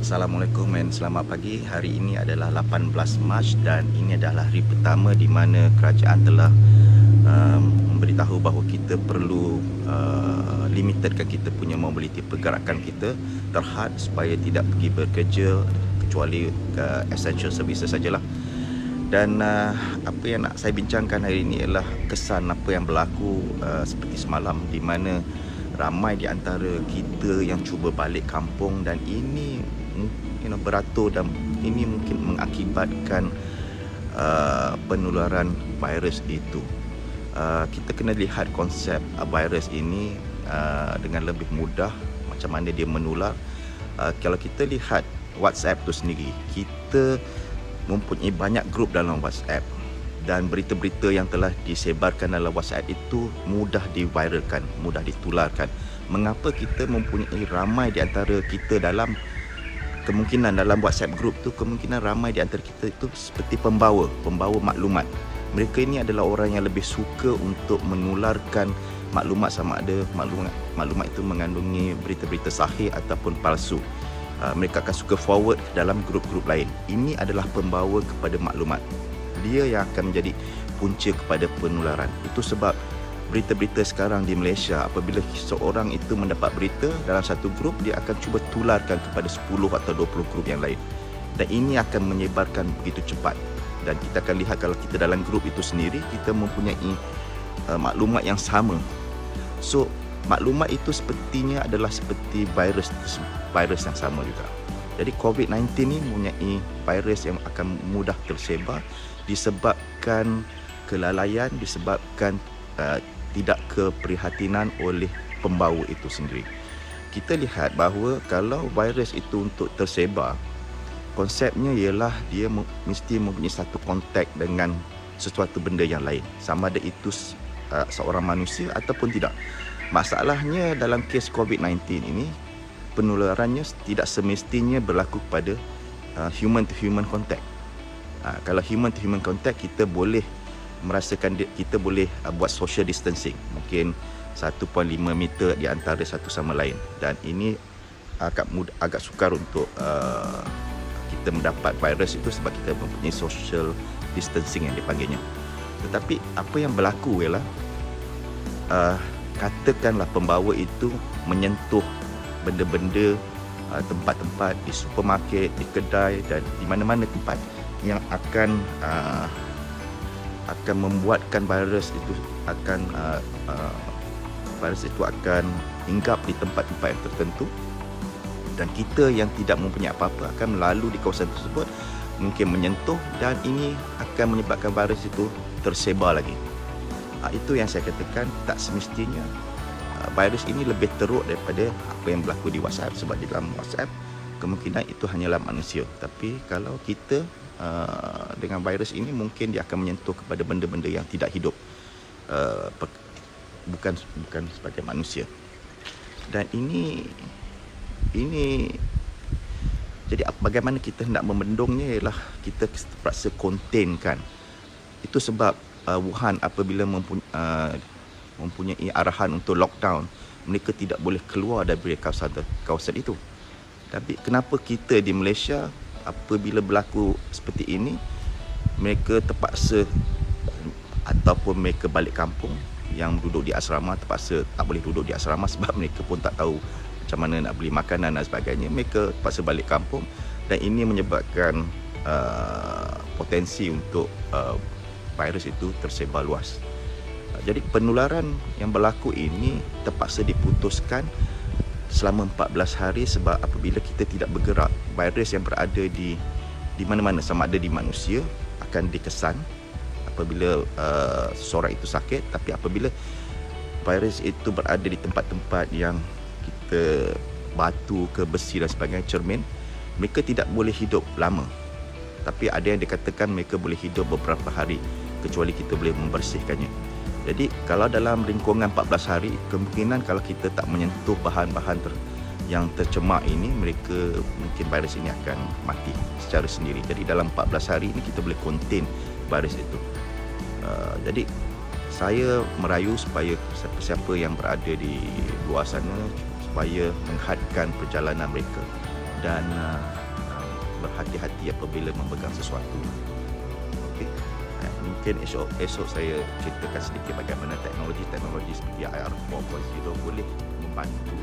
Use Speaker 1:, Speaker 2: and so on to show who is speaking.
Speaker 1: Assalamualaikum dan selamat pagi. Hari ini adalah 18 Mac dan ini adalah hari pertama di mana kerajaan telah memberitahu bahawa kita perlu limitedkan kita punya mobiliti pergerakan kita terhad supaya tidak pergi bekerja kecuali essential services sajalah. Dan apa yang nak saya bincangkan hari ini ialah kesan apa yang berlaku seperti semalam, di mana ramai di antara kita yang cuba balik kampung dan ini beratur dan ini mungkin mengakibatkan penularan virus itu. Kita kena lihat konsep virus ini dengan lebih mudah macam mana dia menular. Kalau kita lihat WhatsApp tu sendiri, kita mempunyai banyak grup dalam WhatsApp dan berita-berita yang telah disebarkan dalam WhatsApp itu mudah diviralkan, mudah ditularkan. Mengapa kita mempunyai ramai di antara kita dalam kemungkinan dalam WhatsApp group tu, kemungkinan ramai di antara kita itu seperti pembawa maklumat. Mereka ini adalah orang yang lebih suka untuk menularkan maklumat, sama ada maklumat itu mengandungi berita-berita sahih ataupun palsu. Mereka akan suka forward dalam grup-grup lain. Ini adalah pembawa kepada maklumat. Dia yang akan menjadi punca kepada penularan. Itu sebab berita-berita sekarang di Malaysia, apabila seorang itu mendapat berita dalam satu grup, dia akan cuba tularkan kepada 10 atau 20 grup yang lain. Dan ini akan menyebarkan begitu cepat. Dan kita akan lihat kalau kita dalam grup itu sendiri, kita mempunyai maklumat yang sama. So, maklumat itu sepertinya adalah seperti virus yang sama juga. Jadi COVID-19 ini mempunyai virus yang akan mudah tersebar disebabkan kelalaian, disebabkan tidak keprihatinan oleh pembawa itu sendiri. Kita lihat bahawa kalau virus itu untuk tersebar, konsepnya ialah dia mesti mempunyai satu kontak dengan sesuatu benda yang lain, sama ada itu seorang manusia ataupun tidak. Masalahnya dalam kes COVID-19 ini, penularannya tidak semestinya berlaku pada human to human contact. Kalau human to human contact, kita boleh merasakan kita boleh buat social distancing, mungkin 1.5 meter di antara satu sama lain, dan ini agak sukar untuk kita mendapat virus itu sebab kita mempunyai social distancing yang dipanggilnya. Tetapi apa yang berlaku ialah katakanlah pembawa itu menyentuh benda-benda, tempat-tempat di supermarket, di kedai dan di mana-mana tempat yang akan membuatkan virus itu akan hinggap di tempat-tempat yang tertentu, dan kita yang tidak mempunyai apa-apa akan melalui di kawasan tersebut, mungkin menyentuh, dan ini akan menyebabkan virus itu tersebar lagi. Itu yang saya katakan, tak semestinya virus ini lebih teruk daripada apa yang berlaku di WhatsApp, sebab di dalam WhatsApp kemungkinan itu hanyalah manusia. Tapi kalau kita dengan virus ini, mungkin dia akan menyentuh kepada benda-benda yang tidak hidup, bukan sebagai manusia. Dan ini jadi bagaimana kita hendak membendungnya ialah kita terpaksa containkan. Itu sebab Wuhan apabila mempunyai arahan untuk lockdown, mereka tidak boleh keluar dari kawasan itu. Tapi kenapa kita di Malaysia apabila berlaku seperti ini, mereka terpaksa ataupun mereka balik kampung, yang duduk di asrama terpaksa tak boleh duduk di asrama sebab mereka pun tak tahu macam mana nak beli makanan dan sebagainya. Mereka terpaksa balik kampung, dan ini menyebabkan potensi untuk virus itu tersebar luas. Jadi penularan yang berlaku ini terpaksa diputuskan selama 14 hari sebab apabila kita tidak bergerak, virus yang berada di mana-mana, sama ada di manusia, akan dikesan apabila seseorang itu sakit. Tapi apabila virus itu berada di tempat-tempat yang kita batu ke besi dan sebagainya, cermin, mereka tidak boleh hidup lama. Tapi ada yang dikatakan mereka boleh hidup beberapa hari kecuali kita boleh membersihkannya. Jadi kalau dalam lingkungan 14 hari, kemungkinan kalau kita tak menyentuh bahan-bahan yang tercemar ini, mungkin virus ini akan mati secara sendiri. Jadi dalam 14 hari ini kita boleh contain virus itu. Jadi saya merayu supaya siapa-siapa yang berada di luar sana supaya menghadkan perjalanan mereka dan berhati-hati apabila memegang sesuatu. Okey. Mungkin esok saya ceritakan sedikit bagaimana teknologi seperti IR 4.0 boleh membantu